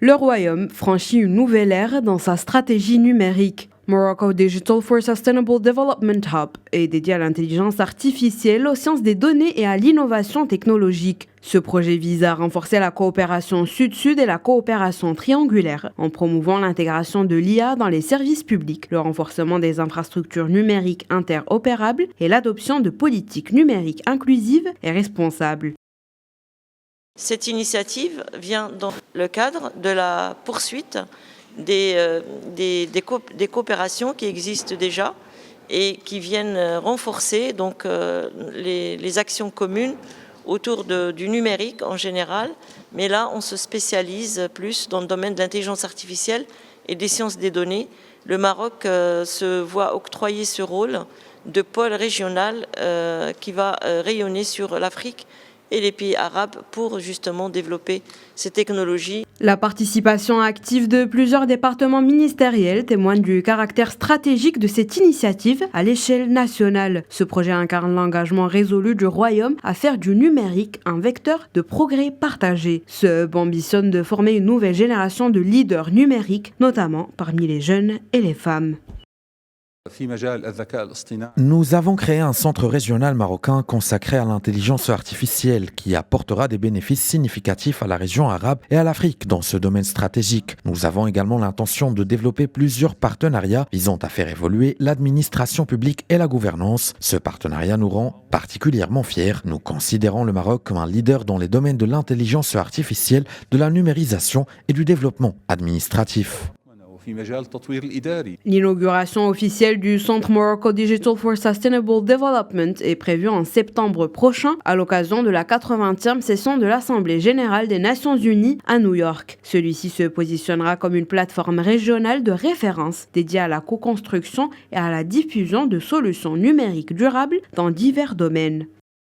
Le Royaume franchit une nouvelle ère dans sa stratégie numérique. Morocco Digital for Sustainable Development Hub est dédié à l'intelligence artificielle, aux sciences des données et à l'innovation technologique. Ce projet vise à renforcer la coopération sud-sud et la coopération triangulaire en promouvant l'intégration de l'IA dans les services publics, le renforcement des infrastructures numériques interopérables et l'adoption de politiques numériques inclusives et responsables. Cette initiative vient dans le cadre de la poursuite des coopérations qui existent déjà et qui viennent renforcer donc, les actions communes autour du numérique en général. Mais là, on se spécialise plus dans le domaine de l'intelligence artificielle et des sciences des données. Le Maroc se voit octroyer ce rôle de pôle régional qui va rayonner sur l'Afrique et les pays arabes pour justement développer ces technologies. La participation active de plusieurs départements ministériels témoigne du caractère stratégique de cette initiative à l'échelle nationale. Ce projet incarne l'engagement résolu du Royaume à faire du numérique un vecteur de progrès partagé. Ce hub ambitionne de former une nouvelle génération de leaders numériques, notamment parmi les jeunes et les femmes. Nous avons créé un centre régional marocain consacré à l'intelligence artificielle qui apportera des bénéfices significatifs à la région arabe et à l'Afrique dans ce domaine stratégique. Nous avons également l'intention de développer plusieurs partenariats visant à faire évoluer l'administration publique et la gouvernance. Ce partenariat nous rend particulièrement fiers. Nous considérons le Maroc comme un leader dans les domaines de l'intelligence artificielle, de la numérisation et du développement administratif. L'inauguration officielle du Centre Morocco Digital for Sustainable Development est prévue en septembre prochain à l'occasion de la 80e session de l'Assemblée générale des Nations unies à New York. Celui-ci se positionnera comme une plateforme régionale de référence dédiée à la co-construction et à la diffusion de solutions numériques durables dans divers domaines.